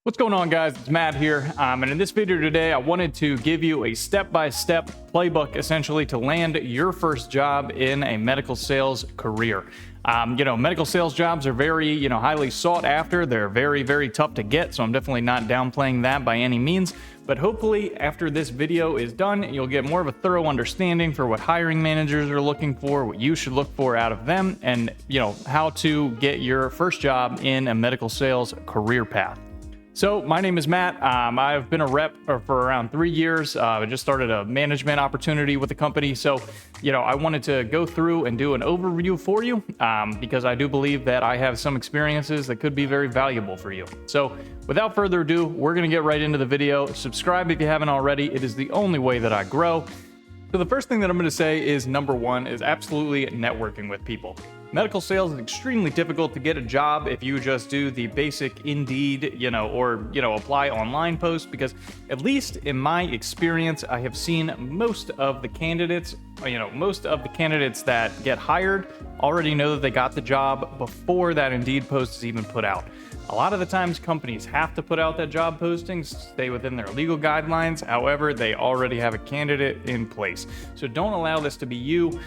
What's going on, guys? It's Matt here, and in this video today I wanted to give you a step-by-step playbook essentially to land your first job in a medical sales career. Medical sales jobs are very highly sought after. They're very tough to get, so I'm definitely not downplaying that by any means. But hopefully after this video is done, you'll get more of a thorough understanding for what hiring managers are looking for, what you should look for out of them, and how to get your first job in a medical sales career path. So my name is Matt. I've been a rep for around 3 years. I just started a management opportunity with the company. So, I wanted to go through and do an overview for you because I do believe that I have some experiences that could be very valuable for you. So without further ado, we're going to get right into the video. Subscribe if you haven't already. It is the only way that I grow. So the first thing that I'm going to say is number one is absolutely networking with people. Medical sales is extremely difficult to get a job if you just do the basic Indeed, or apply online post, because at least in my experience, I have seen most of the candidates that get hired already know that they got the job before that Indeed post is even put out. A lot of the times companies have to put out that job posting, stay within their legal guidelines. However, they already have a candidate in place. So don't allow this to be you.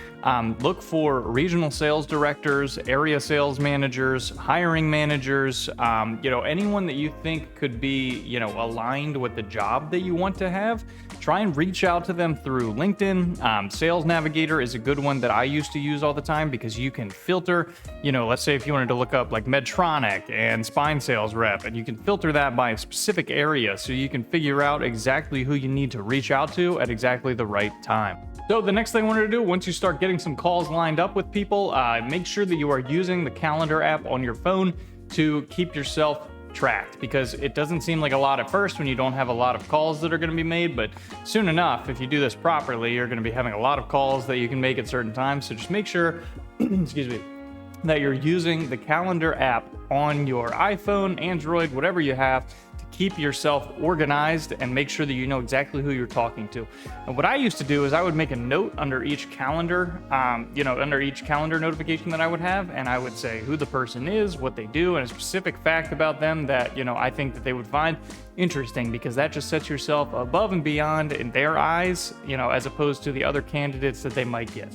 Look for regional sales directors, area sales managers, hiring managers, anyone that you think could be, aligned with the job that you want to have. Try and reach out to them through LinkedIn. Sales Navigator is a good one that I used to use all the time because you can filter, let's say if you wanted to look up like Medtronic and spine sales rep, and you can filter that by a specific area so you can figure out exactly who you need to reach out to at exactly the right time. So the next thing I wanted to do, once you start getting some calls lined up with people, make sure that you are using the calendar app on your phone to keep yourself tracked, because it doesn't seem like a lot at first when you don't have a lot of calls that are going to be made, but soon enough, if you do this properly, you're going to be having a lot of calls that you can make at certain times. So just make sure that you're using the calendar app on your iPhone, Android, whatever you have, to keep yourself organized and make sure that you know exactly who you're talking to. And what I used to do is I would make a note under each calendar, under each calendar notification that I would have, and I would say who the person is, what they do, and a specific fact about them that, I think that they would find interesting, because that just sets yourself above and beyond in their eyes, as opposed to the other candidates that they might get.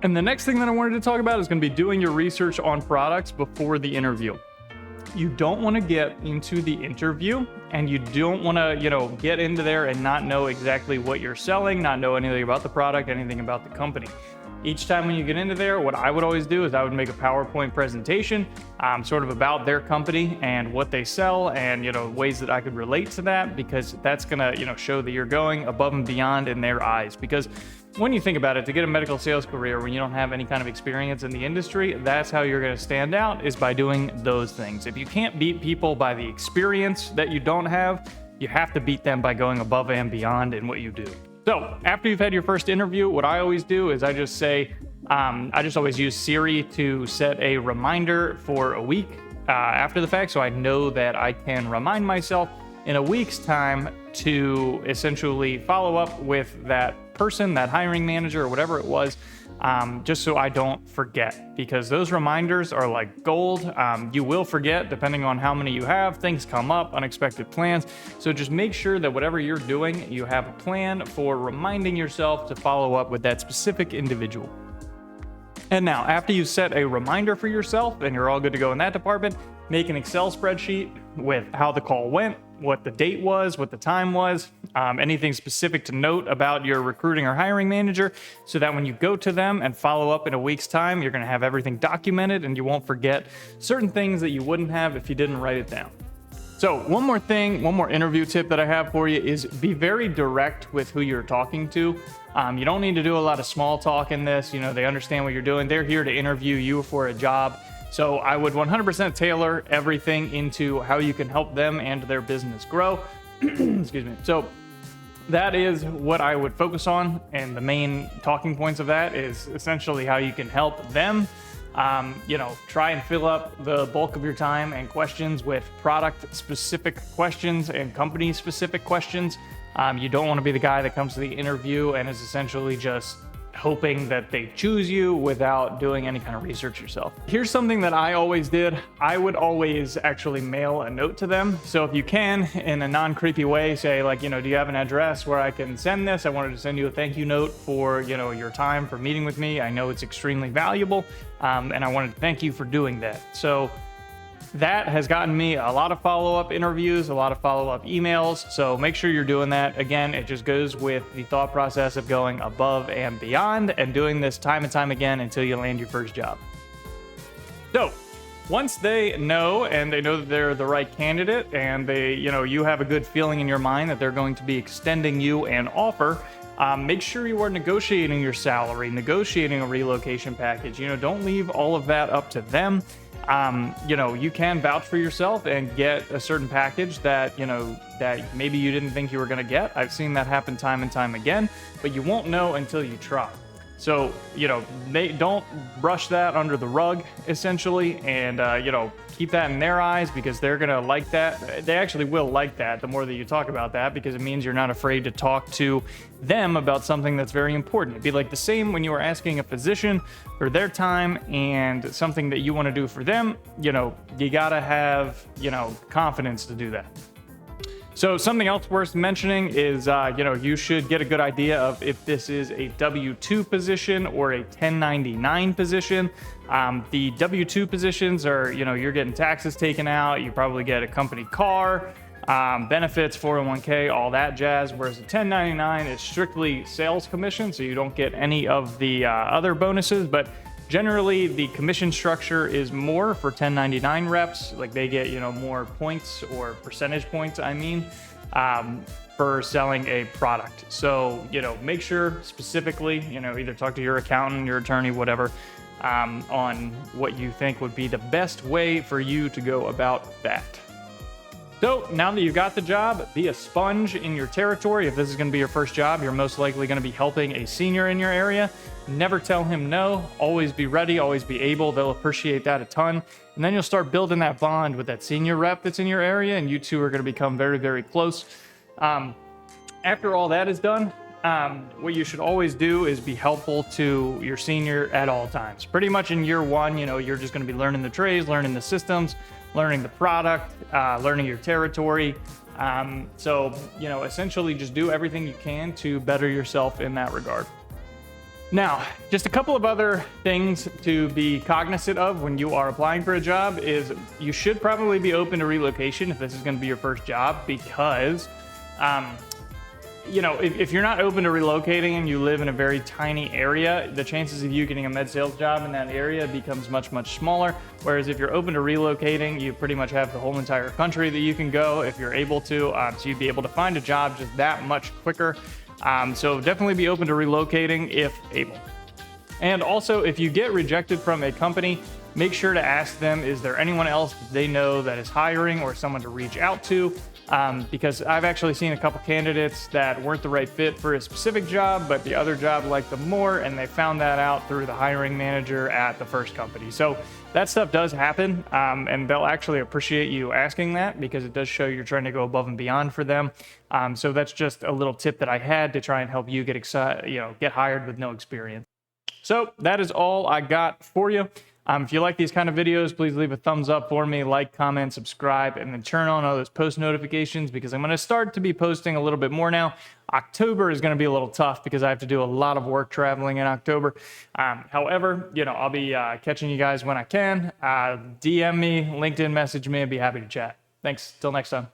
And the next thing that I wanted to talk about is going to be doing your research on products before the interview. You don't want to get into the interview and you don't want to, get into there and not know exactly what you're selling, not know anything about the product, anything about the company. Each time when you get into there, what I would always do is I would make a PowerPoint presentation sort of about their company and what they sell, and ways that I could relate to that, because that's gonna show that you're going above and beyond in their eyes. Because when you think about it, to get a medical sales career when you don't have any kind of experience in the industry, that's how you're going to stand out, is by doing those things. If you can't beat people by the experience that you don't have, you have to beat them by going above and beyond in what you do. So after you've had your first interview, what I always do is I just always use Siri to set a reminder for a week after the fact, so I know that I can remind myself in a week's time to essentially follow up with that person, that hiring manager, or whatever it was, just so I don't forget, because those reminders are like gold. You will forget depending on how many you have. Things come up, unexpected plans. So just make sure that whatever you're doing, you have a plan for reminding yourself to follow up with that specific individual. And now, after you set a reminder for yourself and you're all good to go in that department, make an Excel spreadsheet with how the call went, what the date was, what the time was, anything specific to note about your recruiting or hiring manager, so that when you go to them and follow up in a week's time, you're going to have everything documented and you won't forget certain things that you wouldn't have if you didn't write it down. So one more interview tip that I have for you is be very direct with who you're talking to. You don't need to do a lot of small talk in this. They understand what you're doing. They're here to interview you for a job. So I would 100% tailor everything into how you can help them and their business grow. Excuse me. So that is what I would focus on. And the main talking points of that is essentially how you can help them. Try and fill up the bulk of your time and questions with product-specific questions and company-specific questions. You don't want to be the guy that comes to the interview and is essentially just hoping that they choose you without doing any kind of research yourself. Here's something that I always did. I would always actually mail a note to them. So if you can, in a non-creepy way, say like, do you have an address where I can send this? I wanted to send you a thank you note for, your time for meeting with me. I know it's extremely valuable, and I wanted to thank you for doing that. So that has gotten me a lot of follow-up interviews, a lot of follow-up emails. So make sure you're doing that. Again, it just goes with the thought process of going above and beyond and doing this time and time again until you land your first job. So once they know, and they know that they're the right candidate, and they, you have a good feeling in your mind that they're going to be extending you an offer, make sure you are negotiating your salary, negotiating a relocation package. Don't leave all of that up to them. You can vouch for yourself and get a certain package that, that maybe you didn't think you were going to get. I've seen that happen time and time again, but you won't know until you try. So, don't brush that under the rug, essentially, and, keep that in their eyes, because they're going to like that. They actually will like that the more that you talk about that, because it means you're not afraid to talk to them about something that's very important. It'd be like the same when you were asking a physician for their time and something that you want to do for them. You got to have, confidence to do that. So something else worth mentioning is, you should get a good idea of if this is a W-2 position or a 1099 position. The W-2 positions are, you're getting taxes taken out. You probably get a company car, benefits, 401k, all that jazz. Whereas a 1099 is strictly sales commission, so you don't get any of the other bonuses. But generally, the commission structure is more for 1099 reps. Like they get, more points or percentage points, for selling a product. So, make sure specifically, either talk to your accountant, your attorney, whatever, on what you think would be the best way for you to go about that. So now that you've got the job, be a sponge in your territory. If this is going to be your first job, you're most likely going to be helping a senior in your area. Never tell him no. Always be ready, always be able. They'll appreciate that a ton. And then you'll start building that bond with that senior rep that's in your area, and you two are going to become very, very close. After all that is done, what you should always do is be helpful to your senior at all times. Pretty much in year one, you're just going to be learning the trades, learning the systems, learning the product, learning your territory. So, essentially just do everything you can to better yourself in that regard. Now, just a couple of other things to be cognizant of when you are applying for a job is you should probably be open to relocation if this is going to be your first job, because if you're not open to relocating and you live in a very tiny area, the chances of you getting a med sales job in that area becomes much, much smaller. Whereas if you're open to relocating, you pretty much have the whole entire country that you can go if you're able to. So you'd be able to find a job just that much quicker. So definitely be open to relocating if able. And also, if you get rejected from a company, make sure to ask them, is there anyone else that they know that is hiring or someone to reach out to? Because I've actually seen a couple candidates that weren't the right fit for a specific job, but the other job liked them more, and they found that out through the hiring manager at the first company. So that stuff does happen, and they'll actually appreciate you asking that, because it does show you're trying to go above and beyond for them. So that's just a little tip that I had to try and help you get get hired with no experience. So that is all I got for you. If you like these kind of videos, please leave a thumbs up for me, like, comment, subscribe, and then turn on all those post notifications, because I'm going to start to be posting a little bit more now. October is going to be a little tough because I have to do a lot of work traveling in October. However, I'll be catching you guys when I can. DM me, LinkedIn message me. I'd be happy to chat. Thanks. Till next time.